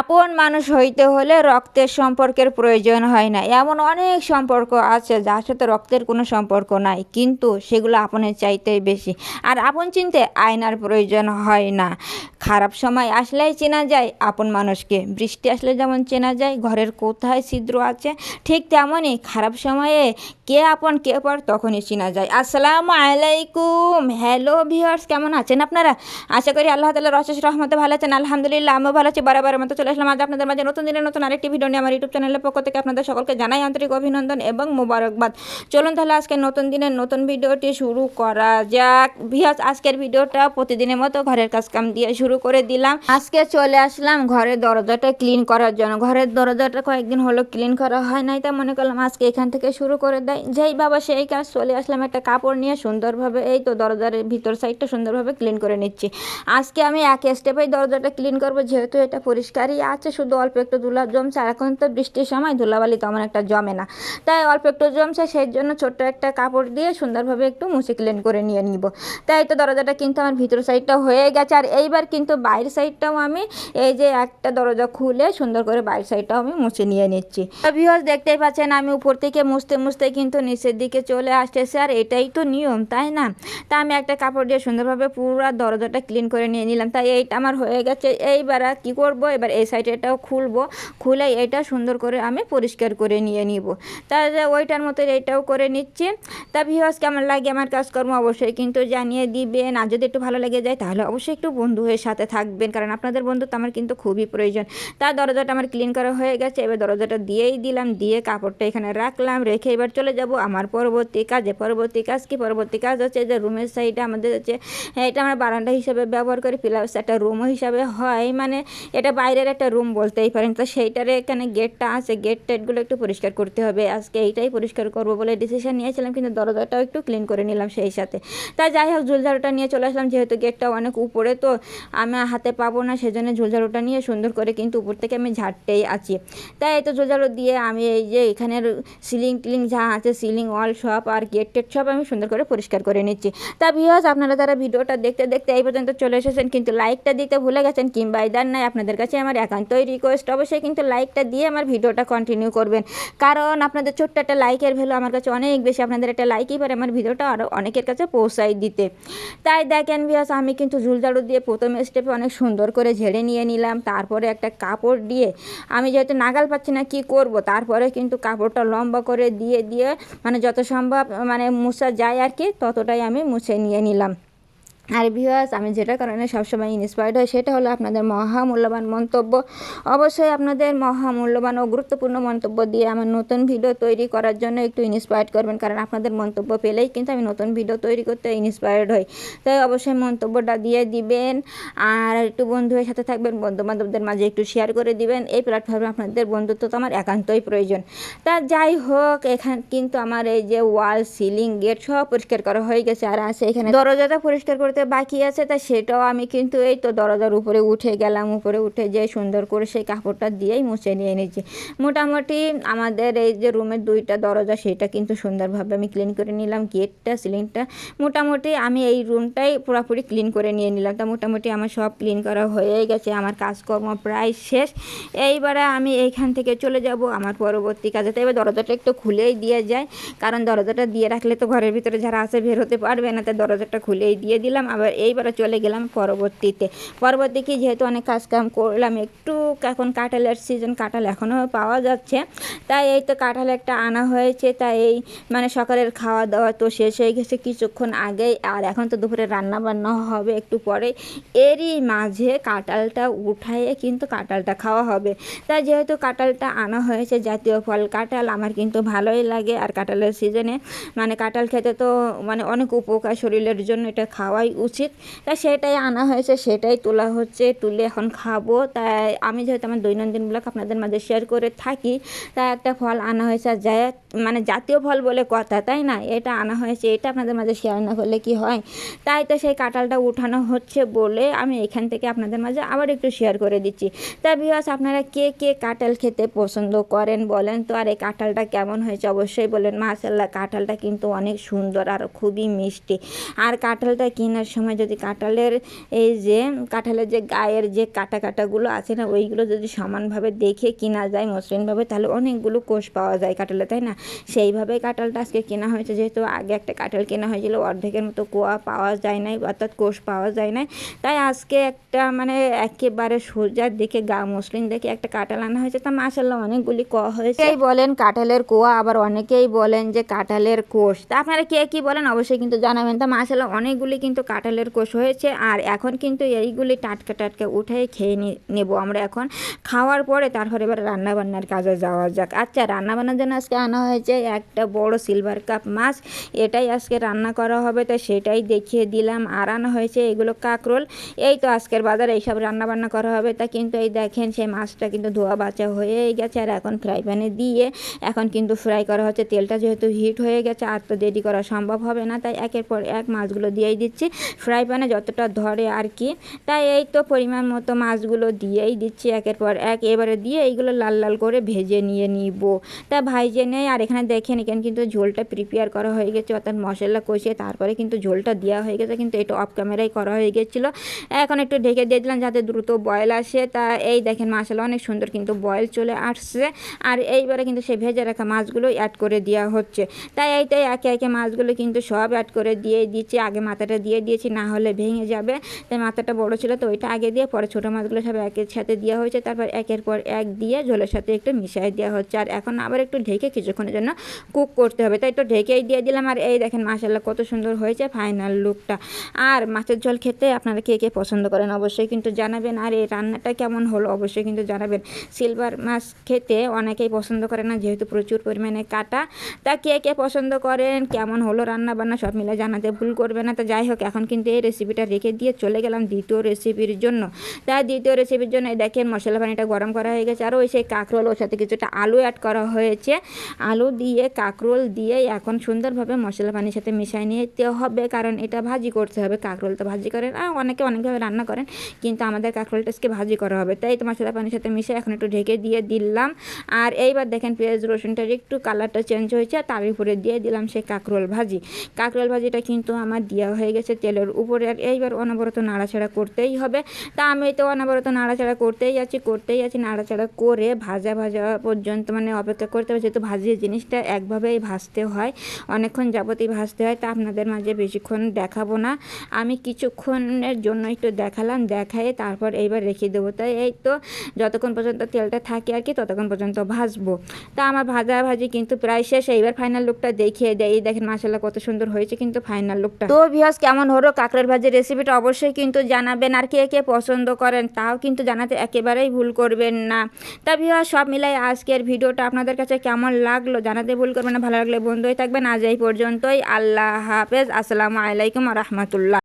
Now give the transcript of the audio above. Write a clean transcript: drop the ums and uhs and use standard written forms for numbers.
আপন মানুষ হইতে হলে রক্তের সম্পর্কের প্রয়োজন হয় না। এমন অনেক সম্পর্ক আছে যার সাথে রক্তের কোনো সম্পর্ক নাই, কিন্তু সেগুলো আপনের চাইতেই বেশি। আর আপন চিনতে আয়নার প্রয়োজন হয় না। খারাপ সময় আসলেই চেনা যায় আপন মানুষকে। বৃষ্টি আসলে যেমন চেনা যায় ঘরের কোথায় ছিদ্র আছে, ঠিক তেমনই খারাপ সময়ে কে আপন কে পর তখনই চেনা যায়। আসসালামু আলাইকুম, হ্যালো ভিউয়ার্স, কেমন আছেন আপনারা? আশা করি আল্লাহ তাআলার অশেষ রহমতে ভালো আছেন। আলহামদুলিল্লাহ, আমিও ভালো আছি। বারবার মতো চলে আসলাম আজ আপনাদের মাঝে নতুন দিনের নতুন আরেকটি ভিডিও নিয়ে। আমার ইউটিউব চ্যানেলের পক্ষ থেকে আপনাদের সকলকে জানাই আন্তরিক অভিনন্দন এবং মোবারকবাদ। চলুন তাহলে আজকে নতুন দিনের নতুন ভিডিওটি শুরু করা যাক। ভিউয়ার্স, আজকের ভিডিওটা প্রতিদিনের মতো ঘরের কাজকাম দিয়ে শুরু করে দিলাম। আজকে চলে আসলাম ঘরের দরজাটা ক্লিন করার জন্য। ঘরের দরজাটা কয়েকদিন হলো ক্লিন করা হয় নাই, তাই মনে করলাম আজকে এখান থেকে শুরু করে দেয়। যেই বাবা সেই কাজ। চলে আসলাম একটা কাপড় নিয়ে সুন্দরভাবে, এই তো দরজার ভিতর সাইডটা সুন্দরভাবে ক্লিন করে নিচ্ছি। আজকে আমি এক স্টেপেই দরজাটা ক্লিন করব, যেহেতু এটা পরিষ্কারই আছে, শুধু অল্প একটু ধুলা জমছে। আর এখন তো বৃষ্টির সময় ধুলাবালি তেমন একটা জমে না, তাই অল্প একটু জমছে, সেই জন্য ছোট্ট একটা কাপড় দিয়ে সুন্দরভাবে একটু মুছে ক্লিন করে নিয়ে নিব। তাই তো দরজাটা কিন্তু আমার ভিতর সাইডটা হয়ে গেছে। আর এইবার কিন্তু বাইরের সাইডটাও আমি এই যে একটা দরজা খুলে সুন্দর করে বাইরের সাইডটাও আমি মুছে নিয়ে নিচ্ছি। ভিউয়ার্স, দেখতেই পাচ্ছেন আমি উপর থেকে মুছতে মুছতে কিন্তু নিচের দিকে চলে আসতেছে। আর এটাই তো নিয়ম, তাই না? তা আমি একটা কাপড় দিয়ে সুন্দরভাবে পুরো দরজাটা ক্লিন করে নিয়ে নিলাম। তাই এইটা আমার হয়ে গেছে। এইবার কি করব, এবার এই সাইডটাও খুলবো, খুলে এটা সুন্দর করে আমি পরিষ্কার করে নিয়ে নিব। তাহলে ওইটার মতো এইটাও করে নিচ্ছি। তা ভিউয়ার্স, কেমন লাগে আমার কাজকর্ম অবশ্যই কিন্তু জানিয়ে দিবেন। আর যদি একটু ভালো লেগে যায় তাহলে অবশ্যই একটু বন্ধু হয়ে সাথে থাকবেন, কারণ আপনাদের বন্ধুত্ব আমার কিন্তু খুবই প্রয়োজন। তার দরজাটা আমার ক্লিন করা হয়ে গেছে। এবার দরজাটা দিয়েই দিলাম, দিয়ে কাপড়টা এখানে রাখলাম, রেখে এবার চলে যাব আমার পরবর্তী কাজে। পরবর্তী কাজ কি? পরবর্তী কাজ হচ্ছে যে রুমের সাইডে আমাদের হচ্ছে, এটা আমরা বারান্দা হিসেবে ব্যবহার করি, প্লাস একটা রুমও হিসাবে হয়, মানে এটা বাইরের একটা রুম বলতেই পারেন। তো সেইটারে এখানে গেটটা আছে, গেট টেটগুলো একটু পরিষ্কার করতে হবে। আজকে এইটাই পরিষ্কার করবো বলে ডিসিশন নিয়েছিলাম, কিন্তু দরজাটাও একটু ক্লিন করে নিলাম সেই সাথে। তাই যাই হোক, ঝুলঝাড়ুটা নিয়ে চলে আসলাম, যেহেতু গেটটা অনেক উপরে তো আমি হাতে পাবো না, সেজন্য ঝুলঝাড়ুটা নিয়ে সুন্দর করে কিন্তু উপর থেকে আমি ঝাড়তেই আছি। তাই এই তো ঝুলঝাড়ু দিয়ে আমি এই যে এখানের সিলিং টিলিং যা আছে, সিলিং ওয়াল সব আর গেট টেট সব আমি সুন্দর করে পরিষ্কার করে নিচ্ছি। তা ভিউয়ার্স, আপনারা যারা ভিডিওটা দেখতে দেখতে এই পর্যন্ত চলে এসেছেন কিন্তু লাইকটা দিতে ভুলে গেছেন কিংবা ইদার নাই, আপনাদের কাছে আমার একান্তই রিকোয়েস্ট, অবশ্যই কিন্তু লাইকটা দিয়ে আমার ভিডিওটা কন্টিনিউ করবেন, কারণ আপনাদের ছোট্ট একটা লাইকের ভ্যালু আমার কাছে অনেক বেশি। আপনাদের একটা লাইকই পারে আমার ভিডিওটা আরও অনেকের কাছে পৌঁছাই দিতে। তাই দেখেন ভিউয়ার্স, আমি কিন্তু ঝুলঝাড়ু দিয়ে প্রথম স্টেপে অনেক সুন্দর করে ঝেড়ে নিয়ে নিলাম। তারপরে একটা কাপড় দিয়ে আমি যেহেতু নাগাল পাচ্ছি না কি করব, তারপরে কিন্তু কাপড়টা লম্বা করে দিয়ে দিয়ে মানে যত সম্ভব মানে মুছা যায় আর কি, ততটাই আমি মুছে নিয়ে নিলাম। আর ভিউয়ার্স, আমি যেটা কারণে সবসময় ইন্সপায়ার্ড হয় সেটা হলো আপনাদের মহামূল্যবান মন্তব্য। অবশ্যই আপনাদের মহামূল্যবান ও গুরুত্বপূর্ণ মন্তব্য দিয়ে আমার নতুন ভিডিও তৈরি করার জন্য একটু ইন্সপায়ার্ড করবেন, কারণ আপনাদের মন্তব্য পেলেই কিন্তু আমি নতুন ভিডিও তৈরি করতে ইন্সপায়ার্ড হই। তাই অবশ্যই মন্তব্যটা দিয়ে দিবেন, আর একটু বন্ধুদের সাথে থাকবেন, বন্ধুবান্ধবদের মাঝে একটু শেয়ার করে দিবেন। এই প্ল্যাটফর্মে আপনাদের বন্ধুত্ব তো আমার একান্তই প্রয়োজন। তা যাই হোক, এখানে কিন্তু আমার এই যে ওয়াল, সিলিং, গেট সব পরিষ্কার করা হয়ে গেছে। আর আছে এখানে দরজাটা পরিষ্কার করতে বাকি আছে, তা সেটাও আমি কিন্তু এই তো দরজার উপরে উঠে গেলাম। উপরে উঠে যেয়ে সুন্দর করে সেই কাপড়টা দিয়েই মুছে নিয়ে নিয়েছি। মোটামুটি আমাদের এই যে রুমের দুইটা দরজা সেটা কিন্তু সুন্দরভাবে আমি ক্লিন করে নিলাম, গেটটা, সিলিংটা, মোটামুটি আমি এই রুমটাই পুরোপুরি ক্লিন করে নিয়ে নিলাম। তা মোটামুটি আমার সব ক্লিন করা হয়ে গেছে, আমার কাজকর্ম প্রায় শেষ। এইবারে আমি এইখান থেকে চলে যাব আমার পরবর্তী কাজে। তো এবার দরজাটা একটু খুলেই দিয়ে যায়, কারণ দরজাটা দিয়ে রাখলে তো ঘরের ভিতরে যারা আছে বের হতে পারবে না, তাই দরজাটা খুলেই দিয়ে দিলাম। আবার এইবারে চলে গেলাম পরবর্তী কি, যেহেতু অনেক কাজকাম করলাম, একটু এখন কাঁঠালের সিজন, কাঁঠাল এখনও পাওয়া যাচ্ছে, তাই এই তো কাঁঠাল একটা আনা হয়েছে। তাই এই মানে সকালের খাওয়া দাওয়া তো শেষ হয়ে গেছে কিছুক্ষণ আগেই, আর এখন তো দুপুরে রান্না বান্না হবে একটু পরে। এরই মাঝে কাঁঠালটা উঠাইয়ে কিন্তু কাঁঠালটা খাওয়া হবে। তাই যেহেতু কাঁঠালটা আনা হয়েছে, জাতীয় ফল কাঁঠাল আমার কিন্তু ভালোই লাগে। আর কাঁঠালের সিজনে মানে কাঁঠাল খেতে তো মানে অনেক উপকার শরীরের জন্য, এটা খাওয়াই উচিত। তাই সেটাই আনা হয়েছে, সেটাই তোলা হচ্ছে, তুলে এখন খাবো। তাই আমি যেহেতু আমার দৈনন্দিন ব্লগ আপনাদের মাঝে শেয়ার করে থাকি, তাই একটা ফল আনা হয়েছে, আর যায় মানে জাতীয় ফল বলে কথা, তাই না? এটা আনা হয়েছে, এটা আপনাদের মাঝে শেয়ার না করলে কি হয়? তাই তো সেই কাঁঠালটা উঠানো হচ্ছে বলে আমি এখান থেকে আপনাদের মাঝে আবার একটু শেয়ার করে দিচ্ছি। তা ভিউয়ার্স, আপনারা কে কে কাঁঠাল খেতে পছন্দ করেন বলেন তো? আর এই কাঁঠালটা কেমন হয়েছে অবশ্যই বলেন। মাশাআল্লাহ, কাঁঠালটা কিন্তু অনেক সুন্দর আর খুবই মিষ্টি। আর কাঁঠালটা কিনা কেনার সময় যদি কাঁঠালের যে গায়ের যে কাটাগুলো আছে না, ওইগুলো যদি সমানভাবে দেখে কেনা যায় মসৃণভাবে, তাহলে অনেকগুলো কোষ পাওয়া যায় কাঁঠালে, তাই না? সেইভাবেই কাঁঠালটা আজকে কেনা হয়েছে। যেহেতু আগে একটা কাঁঠাল কেনা হয়েছিল, অর্ধেকের মতো কোয়া পাওয়া যায় নাই, অর্থাৎ কোষ পাওয়া যায় নাই, তাই আজকে একটা মানে একেবারে সোজা দেখে গা মসৃণ দেখে একটা কাঁঠাল আনা হয়েছে। তা মাশাআল্লাহ অনেকগুলি কোয়া হয়েছে। এই বলেন কাঁঠালের কোয়া, আবার অনেকেই বলেন যে কাঁঠালের কোষ। তা আপনারা কে কী বলেন অবশ্যই কিন্তু জানাবেন। তা মাশাআল্লাহ অনেকগুলি কিন্তু কাঁঠালের কোষ হয়েছে। আর এখন কিন্তু এইগুলি টাটকা উঠে খেয়ে নেব আমরা। এখন খাওয়ার পরে তারপরে এবার রান্নাবান্নার কাজে যাওয়া যাক। আচ্ছা, রান্নাবান্নার জন্য আজকে আনা হয়েছে একটা বড় সিলভার কাপ মাছ, এটাই আজকে রান্না করা হবে, তো সেটাই দেখিয়ে দিলাম। আর আনা হয়েছে এগুলো কাঁকরোল। এই তো আজকের বাজারে এইসব রান্নাবান্না করা হবে। তা কিন্তু এই দেখেন সেই মাছটা কিন্তু ধোয়া বাছা হয়েই গেছে, আর এখন ফ্রাই প্যানে দিয়ে এখন কিন্তু ফ্রাই করা হচ্ছে। তেলটা যেহেতু হিট হয়ে গেছে আর তো দেরি করা সম্ভব হবে না, তাই একের পর এক মাছগুলো দিয়েই দিচ্ছি ফ্রাই প্যানে যতটা ধরে আর কি। তাই এই তো পরিমাণ মতো মাছগুলো দিয়েই দিচ্ছি একের পর এক। এবারে দিয়ে এইগুলো লাল লাল করে ভেজে নিব। তা ভাইজে নেই। আর এখানে দেখেন এখানে কিন্তু ঝোলটা প্রিপেয়ার করা হয়ে গেছে, অর্থাৎ মশলা কষিয়ে তারপরে কিন্তু ঝোলটা দেওয়া হয়ে গেছে, কিন্তু এটা অফ ক্যামেরাই করা হয়ে গেছিলো। এখন একটু ঢেকে দিয়ে দিলাম যাতে দ্রুত বয়েল আসে। তা এই দেখেন মাশাআল্লাহ অনেক সুন্দর কিন্তু বয়েল চলে আসছে। আর এইবারে কিন্তু সেই ভেজে রাখা মাছগুলো অ্যাড করে দেওয়া হচ্ছে। তাই এইটাই একে একে মাছগুলো কিন্তু সব অ্যাড করে দিয়ে দিচ্ছি। আগে মাথাটা দিয়ে দিয়েছি, না হলে ভেঙে যাবে, তাই মাথাটা বড় ছিল তো ওইটা আগে দিয়ে পরে ছোটো মাছগুলো সব একের সাথে দেওয়া হয়েছে। তারপর একের পর এক দিয়ে ঝোলের সাথে একটু মিশিয়ে দেওয়া হচ্ছে। আর এখন আবার একটু ঢেকে কিছুক্ষণের জন্য কুক করতে হবে, তাই একটু ঢেকেই দিয়ে দিলাম। আর এই দেখেন মাশাআল্লাহ কত সুন্দর হয়েছে ফাইনাল লুকটা। আর মাছের ঝোল খেতে আপনারা কে কে পছন্দ করেন অবশ্যই কিন্তু জানাবেন। আর এই রান্নাটা কেমন হলো অবশ্যই কিন্তু জানাবেন। সিলভার মাছ খেতে অনেকেই পছন্দ করে না, যেহেতু প্রচুর পরিমাণে কাটা। তা কে কে পছন্দ করেন, কেমন হলো রান্না বান্না সব মিলে জানাতে ভুল করবে না। তো যাই হোক, এখন কিন্তু এই রেসিপিটা রেখে দিয়ে চলে গেলাম দ্বিতীয় রেসিপির জন্য। তাই দ্বিতীয় রেসিপির জন্য দেখেন মশলা পানিটা গরম করা হয়ে গেছে, আর ওই সেই কাঁকরোল, ওর সাথে কিছুটা আলু অ্যাড করা হয়েছে। আলু দিয়ে কাঁকরোল দিয়ে এখন সুন্দরভাবে মশলা পানির সাথে মিশিয়ে নিতে হবে, কারণ এটা ভাজি করতে হবে। কাঁকরোল তো ভাজি করেন, আর অনেকে অনেকভাবে রান্না করেন, কিন্তু আমাদের কাঁকরোলটা আজকে ভাজি করা হবে। তাই তো মশলা পানির সাথে মিশিয়ে এখন একটু ঢেকে দিয়ে দিলাম। আর এইবার দেখেন পেঁয়াজ রসুনটার একটু কালারটা চেঞ্জ হয়েছে, তার উপরে দিয়ে দিলাম সেই কাঁকরোল ভাজিটা কিন্তু আমার দেওয়া হয়ে গেছে তেলের উপরে। আর এইবার অনবরত নাড়াচাড়া করতেই হবে। তা আমি তো অনবরত নাড়াচাড়া করতেই আছি নাড়াচাড়া করে ভাজা পর্যন্ত মানে অপেক্ষা করতে হবে, যেহেতু ভাজির জিনিসটা একভাবেই ভাজতে হয়, অনেকক্ষণ যাবতই ভাজতে হয়। তা আপনাদের মাঝে বেশিক্ষণ দেখাবো না, আমি কিছুক্ষণের জন্য একটু দেখাই তারপর এইবার রেখে দেবো। তাই এই তো যতক্ষণ পর্যন্ত তেলটা থাকে আর কি ততক্ষণ পর্যন্ত ভাজবো। তা আমার ভাজি কিন্তু প্রায় শেষ। এইবার ফাইনাল লুকটা দেখিয়ে দেয়। এই দেখেন মাশাআল্লাহ কত সুন্দর হয়েছে কিন্তু ফাইনাল লুকটা। তো ভিউয়ার্স কেমন হলো কাঁকড়ার ভাজির রেসিপিটা অবশ্যই কিন্তু জানাবেন। আর কে কে পছন্দ করেন তাও কিন্তু জানাতে একেবারেই ভুল করবেন না। তা ভিউয়ার্স সব মিলাই আজকের ভিডিওটা আপনাদের কাছে কেমন লাগলো জানাতে ভুল করবেন না। ভালো লাগলে বন্ধু হয়ে থাকবেন। আজ এই পর্যন্তই। আল্লাহ হাফেজ। আসসালামু আলাইকুম ওয়া রাহমাতুল্লাহ।